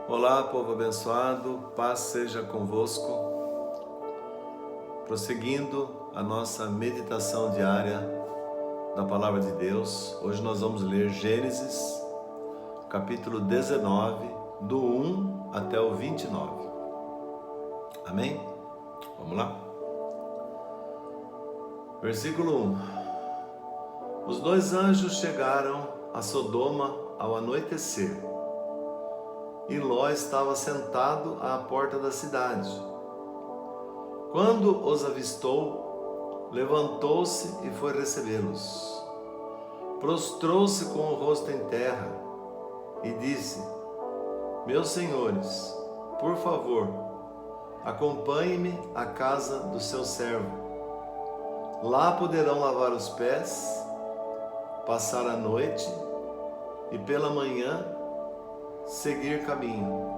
Olá, povo abençoado, paz seja convosco. Prosseguindo a nossa meditação diária da Palavra de Deus, hoje nós vamos ler Gênesis, capítulo 19, do 1 até o 29. Amém? Vamos lá? Versículo 1. Os dois anjos chegaram a Sodoma ao anoitecer, e Ló estava sentado à porta da cidade. Quando os avistou, levantou-se e foi recebê-los. Prostrou-se com o rosto em terra e disse: Meus senhores, por favor, acompanhe-me à casa do seu servo. Lá poderão lavar os pés, passar a noite e pela manhã seguir caminho.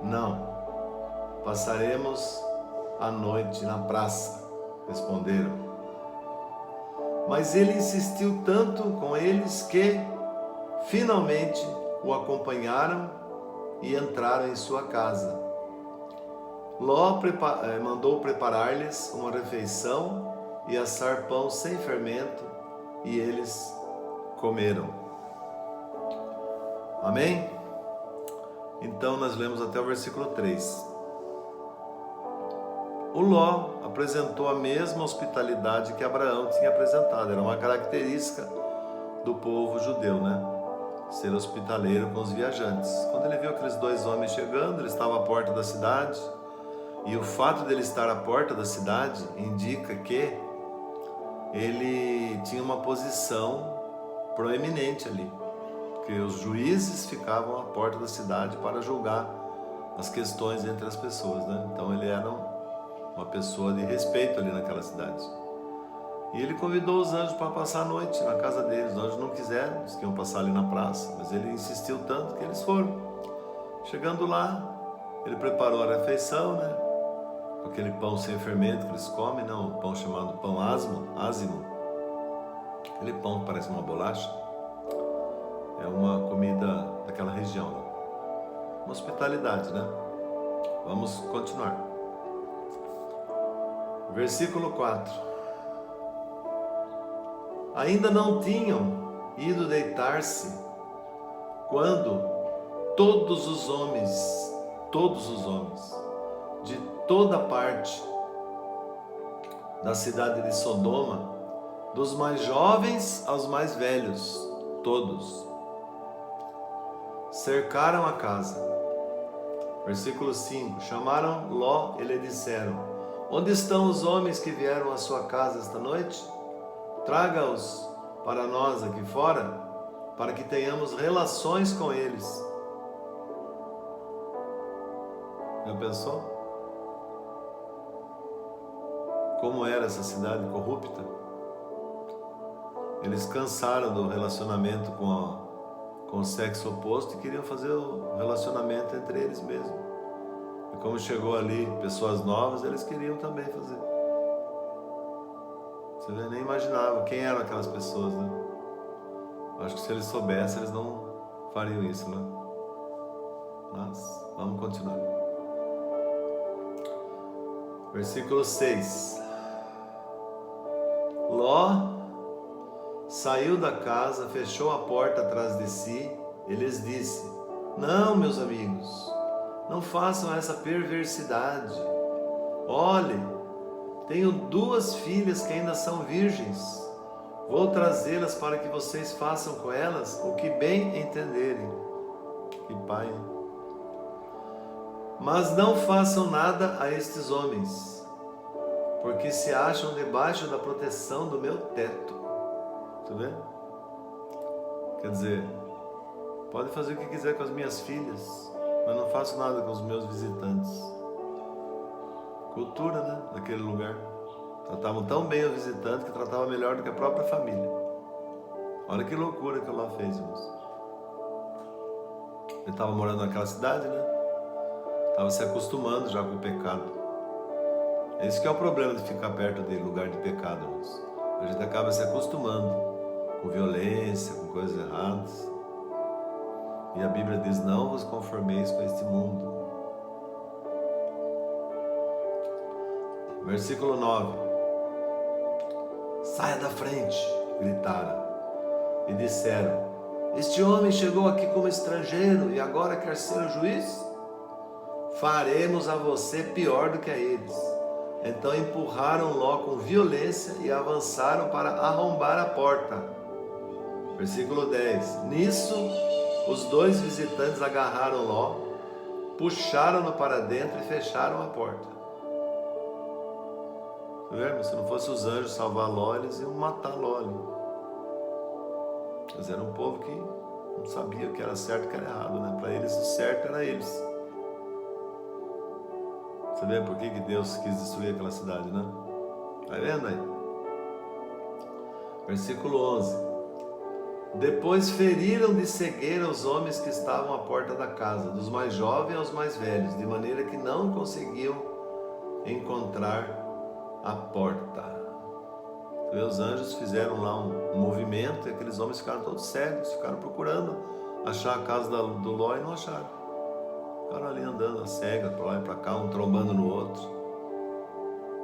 Não, passaremos a noite na praça, responderam. Mas ele insistiu tanto com eles que, finalmente, o acompanharam e entraram em sua casa. Ló mandou preparar-lhes uma refeição e assar pão sem fermento, e eles comeram. Amém? Então nós lemos até o versículo 3. O Ló apresentou a mesma hospitalidade que Abraão tinha apresentado. Era uma característica do povo judeu, né? Ser hospitaleiro com os viajantes. Quando ele viu aqueles dois homens chegando, ele estava à porta da cidade. E o fato dele estar à porta da cidade indica que ele tinha uma posição proeminente ali. Porque os juízes ficavam à porta da cidade para julgar as questões entre as pessoas, né? Então ele era uma pessoa de respeito ali naquela cidade. E ele convidou os anjos para passar a noite na casa deles. Os anjos não quiseram, eles queriam passar ali na praça, mas ele insistiu tanto que eles foram. Chegando lá, ele preparou a refeição, né? Aquele pão sem fermento que eles comem, não, o pão chamado pão ázimo. Aquele pão que parece uma bolacha. É uma comida daquela região, né? Uma hospitalidade, né? Vamos continuar. Versículo 4. Ainda não tinham ido deitar-se quando todos os homens de toda parte da cidade de Sodoma, dos mais jovens aos mais velhos, todos cercaram a casa. Versículo 5. Chamaram Ló e lhe disseram: Onde estão os homens que vieram à sua casa esta noite? Traga-os para nós aqui fora, para que tenhamos relações com eles. Já pensou? Como era essa cidade corrupta? Eles cansaram do relacionamento com o sexo oposto e queriam fazer o relacionamento entre eles mesmos. E como chegou ali pessoas novas, eles queriam também fazer. Você nem imaginava quem eram aquelas pessoas, né? Acho que se eles soubessem, eles não fariam isso, né? Mas vamos continuar. Versículo 6. Ló saiu da casa, fechou a porta atrás de si e lhes disse: Não, meus amigos, não façam essa perversidade. Olhe, tenho 2 filhas que ainda são virgens. Vou trazê-las para que vocês façam com elas o que bem entenderem. Que pai, hein? Mas não façam nada a estes homens, porque se acham debaixo da proteção do meu teto. Tá vendo? Quer dizer, pode fazer o que quiser com as minhas filhas, mas não faço nada com os meus visitantes. Cultura, né? Daquele lugar. Tratavam tão bem o visitante que tratava melhor do que a própria família. Olha que loucura que Ló fez, irmãos. Ele estava morando naquela cidade, né? Estava se acostumando já com o pecado. Esse que é o problema de ficar perto de lugar de pecado, irmãos. A gente acaba se acostumando com violência, com coisas erradas. E a Bíblia diz: não vos conformeis com este mundo. Versículo 9: saia da frente, gritaram, e disseram: este homem chegou aqui como estrangeiro e agora quer ser o juiz? Faremos a você pior do que a eles. Então empurraram Ló com violência e avançaram para arrombar a porta. Versículo 10: nisso, os dois visitantes agarraram Ló, puxaram-no para dentro e fecharam a porta. Tá vendo? Se não fosse os anjos salvar Ló, eles iam matar Ló ali. Eles eram um povo que não sabia o que era certo e o que era errado, né? Para eles o certo era eles. Você vê por que Deus quis destruir aquela cidade, né? Tá vendo aí? Versículo 11: depois feriram de cegueira os homens que estavam à porta da casa, dos mais jovens aos mais velhos, de maneira que não conseguiam encontrar a porta. Você vê, os anjos fizeram lá um movimento e aqueles homens ficaram todos cegos, ficaram procurando achar a casa do Ló e não acharam. Ficaram ali andando a cega, para lá e para cá, um trombando no outro.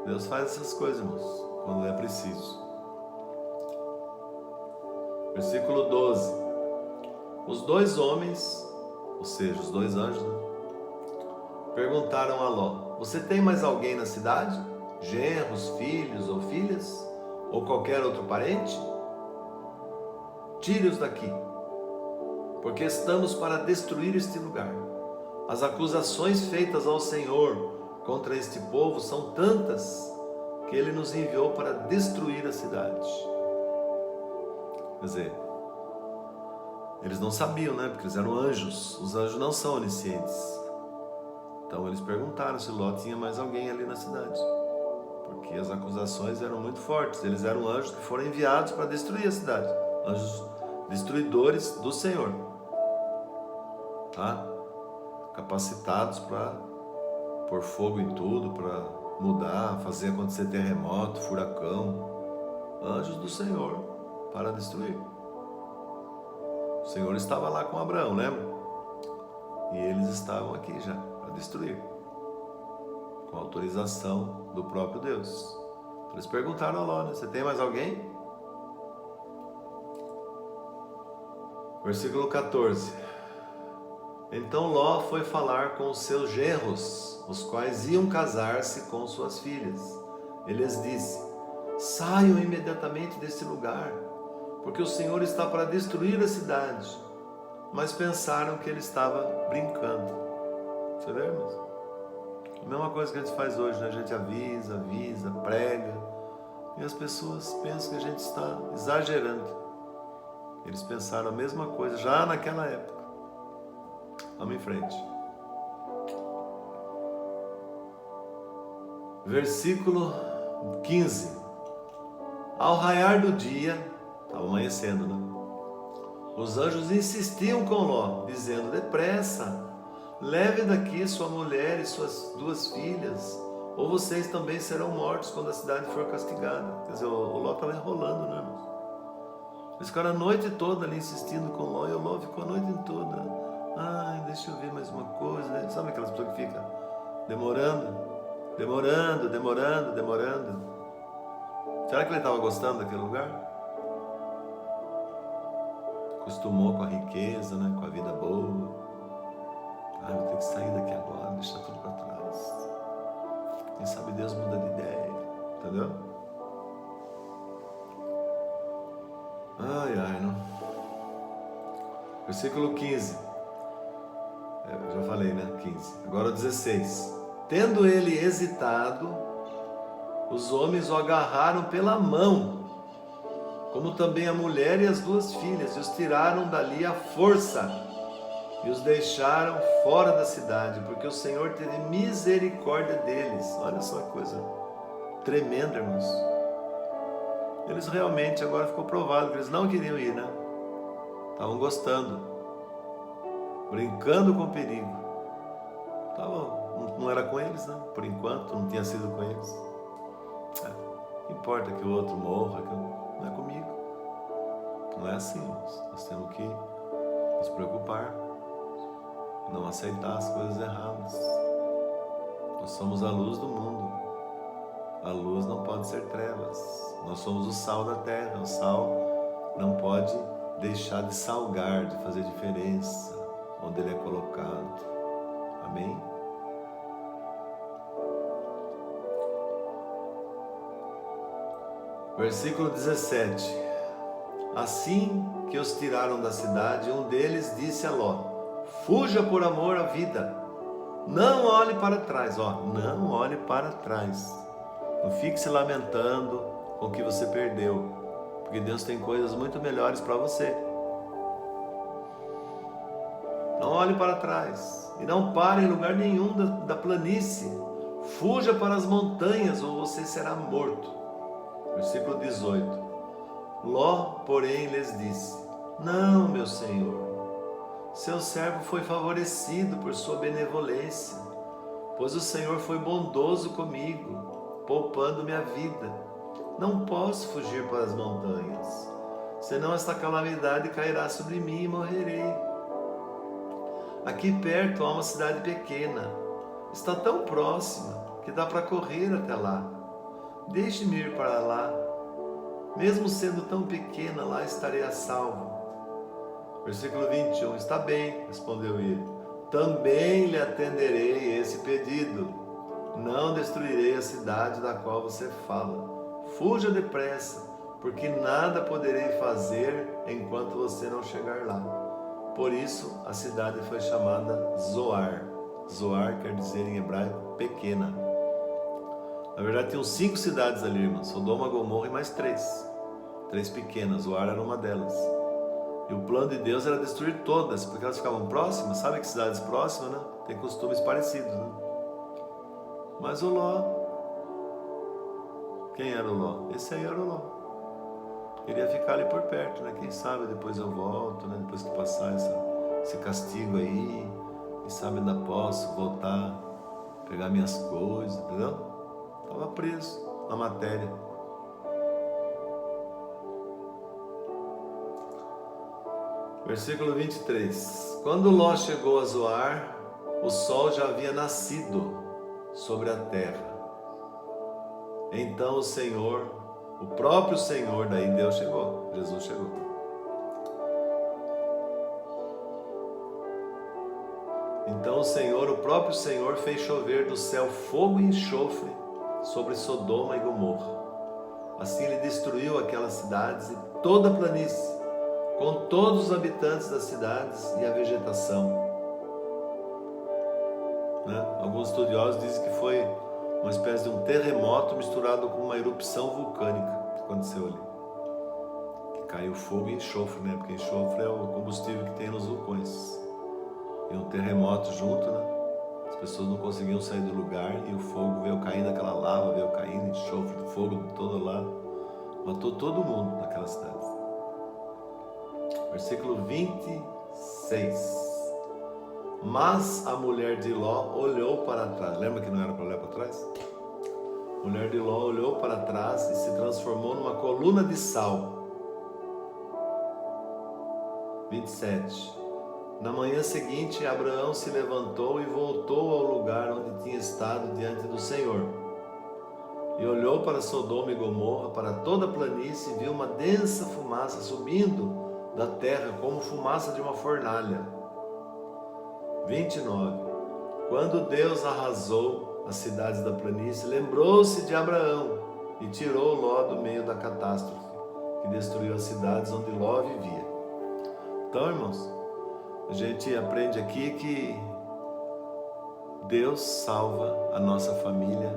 Deus faz essas coisas, irmãos, quando é preciso. Versículo 12: os dois homens, ou seja, os dois anjos, né, perguntaram a Ló: você tem mais alguém na cidade? Genros, filhos ou filhas? Ou qualquer outro parente? Tire-os daqui, porque estamos para destruir este lugar. As acusações feitas ao Senhor contra este povo são tantas que Ele nos enviou para destruir a cidade. Quer dizer, eles não sabiam, né? Porque eles eram anjos. Os anjos não são oniscientes. Então eles perguntaram se Ló tinha mais alguém ali na cidade, porque as acusações eram muito fortes. Eles eram anjos que foram enviados para destruir a cidade, anjos destruidores do Senhor, tá? Capacitados para pôr fogo em tudo, para mudar, fazer acontecer terremoto, furacão. Anjos do Senhor para destruir. O Senhor estava lá com Abraão, lembra? E eles estavam aqui já para destruir, com autorização do próprio Deus. Eles perguntaram a Ló, né? Você tem mais alguém? Versículo 14: então Ló foi falar com os seus genros, os quais iam casar-se com suas filhas. Ele lhes disse: saiam imediatamente desse lugar, porque o Senhor está para destruir a cidade. Mas pensaram que ele estava brincando. Você vê, irmãos? A mesma coisa que a gente faz hoje, né? A gente avisa, prega, e as pessoas pensam que a gente está exagerando. Eles pensaram a mesma coisa já naquela época. Vamos em frente. Versículo 15: ao raiar do dia, estava amanhecendo, né? Os anjos insistiam com Ló, dizendo: depressa, leve daqui sua mulher e suas 2 filhas, ou vocês também serão mortos quando a cidade for castigada. Quer dizer, o Ló estava enrolando, né, irmãos? Eles ficaram a noite toda ali insistindo com Ló, e o Ló ficou a noite toda. Ai, deixa eu ver mais uma coisa, né? Sabe aquelas pessoas que ficam demorando? Será que ele estava gostando daquele lugar? Acostumou com a riqueza, né? Com a vida boa. Ah, vou ter que sair daqui agora, deixar tudo para trás. Quem sabe Deus muda de ideia, entendeu? Ai, não. Versículo 15. Eu já falei, né? 15. Agora o 16. Tendo ele hesitado, os homens o agarraram pela mão, como também a mulher e as 2 filhas, e os tiraram dali à força, e os deixaram fora da cidade, porque o Senhor teve misericórdia deles. Olha só que coisa tremenda, irmãos. Eles realmente, agora ficou provado que eles não queriam ir, né? Estavam gostando, brincando com o perigo. Não era com eles, né? Por enquanto, não tinha sido com eles. Não importa que o outro morra, não é comigo. Não é assim, irmãos. Nós temos que nos preocupar não aceitar as coisas erradas. Nós somos a luz do mundo. A luz não pode ser trevas. Nós somos o sal da terra. O sal não pode deixar de salgar, de fazer diferença onde ele é colocado. Amém? Versículo 17. Assim que os tiraram da cidade, um deles disse a Ló: fuja por amor à vida, não olhe para trás. Não olhe para trás. Não fique se lamentando com o que você perdeu, porque Deus tem coisas muito melhores para você. Não olhe para trás e não pare em lugar nenhum da planície. Fuja para as montanhas ou você será morto. Versículo 18. Ló, porém, lhes disse: não, meu senhor, seu servo foi favorecido por sua benevolência, pois o Senhor foi bondoso comigo, poupando-me a vida. Não posso fugir para as montanhas, senão esta calamidade cairá sobre mim e morrerei. Aqui perto há uma cidade pequena, está tão próxima que dá para correr até lá. Deixe-me ir para lá, mesmo sendo tão pequena, lá estarei a salvo. Versículo 21, está bem, respondeu ele, também lhe atenderei esse pedido, não destruirei a cidade da qual você fala. Fuja depressa, porque nada poderei fazer enquanto você não chegar lá. Por isso a cidade foi chamada Zoar. Zoar quer dizer em hebraico pequena. Na verdade tinham 5 cidades ali, irmãos, Sodoma, Gomorra e mais 3 pequenas. Zoar era uma delas. E o plano de Deus era destruir todas, porque elas ficavam próximas. Sabe que cidades próximas, né? Tem costumes parecidos, né? Mas o Ló, quem era o Ló? Esse aí era o Ló. Queria ficar ali por perto, né? Quem sabe depois eu volto, né? Depois que passar esse castigo aí, quem sabe ainda posso voltar, pegar minhas coisas, entendeu? Estava preso na matéria. Versículo 23. Quando Ló chegou a Zoar, o sol já havia nascido sobre a terra. Então o Senhor, o próprio Senhor, daí Deus chegou, Jesus chegou. Então o Senhor, o próprio Senhor, fez chover do céu fogo e enxofre sobre Sodoma e Gomorra. Assim ele destruiu aquelas cidades e toda a planície, com todos os habitantes das cidades e a vegetação. Alguns estudiosos dizem que foi uma espécie de um terremoto misturado com uma erupção vulcânica que aconteceu ali. Que caiu fogo e enxofre, né? Porque enxofre é o combustível que tem nos vulcões. E um terremoto junto, né? As pessoas não conseguiam sair do lugar e o fogo veio caindo, aquela lava veio caindo, enxofre, fogo de todo lado. Matou todo mundo naquela cidade. Versículo 26. Mas a mulher de Ló olhou para trás. Lembra que não era para olhar para trás? A mulher de Ló olhou para trás e se transformou numa coluna de sal. 27. Na manhã seguinte, Abraão se levantou e voltou ao lugar onde tinha estado diante do Senhor. E olhou para Sodoma e Gomorra, para toda a planície, e viu uma densa fumaça subindo da terra como fumaça de uma fornalha. 29. Quando Deus arrasou as cidades da planície, lembrou-se de Abraão e tirou Ló do meio da catástrofe, que destruiu as cidades onde Ló vivia. Então, irmãos, a gente aprende aqui que Deus salva a nossa família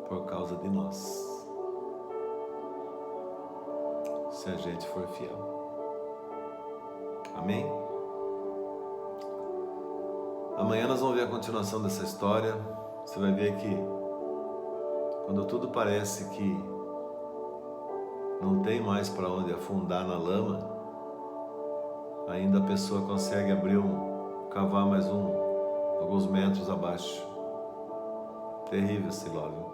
por causa de nós, se a gente for fiel. Amém? Amanhã nós vamos ver a continuação dessa história. Você vai ver que quando tudo parece que não tem mais para onde afundar na lama, ainda a pessoa consegue cavar mais alguns metros abaixo. Terrível esse Ló, viu?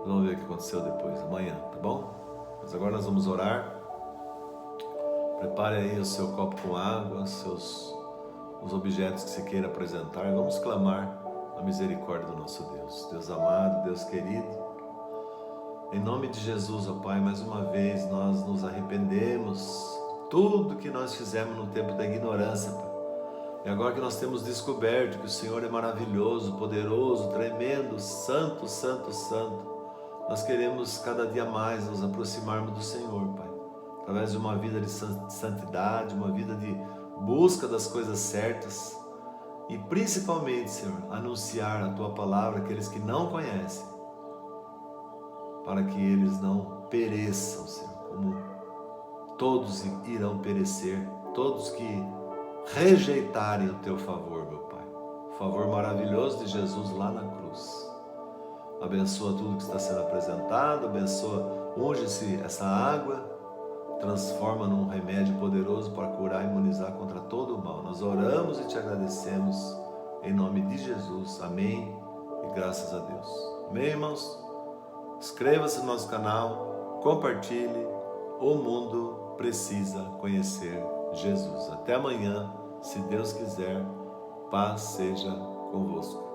Vamos ver o que aconteceu depois, amanhã, tá bom? Mas agora nós vamos orar. Prepare aí o seu copo com água, os objetos que você queira apresentar, vamos clamar a misericórdia do nosso Deus. Deus amado, Deus querido, em nome de Jesus, ó Pai, mais uma vez nós nos arrependemos tudo que nós fizemos no tempo da ignorância, Pai. E agora que nós temos descoberto que o Senhor é maravilhoso, poderoso, tremendo, santo, santo, santo, nós queremos cada dia mais nos aproximarmos do Senhor, Pai, através de uma vida de santidade, uma vida de busca das coisas certas e principalmente, Senhor, anunciar a Tua palavra àqueles que não conhecem, para que eles não pereçam, Senhor, como todos irão perecer, todos que rejeitarem o Teu favor, meu Pai, o favor maravilhoso de Jesus lá na cruz. Abençoa tudo que está sendo apresentado, abençoa, unge-se essa água, transforma num remédio poderoso para curar e imunizar contra todo o mal. Nós oramos e Te agradecemos em nome de Jesus, amém e graças a Deus. Amém, irmãos? Inscreva-se no nosso canal, compartilhe, o mundo precisa conhecer Jesus. Até amanhã, se Deus quiser, paz seja convosco.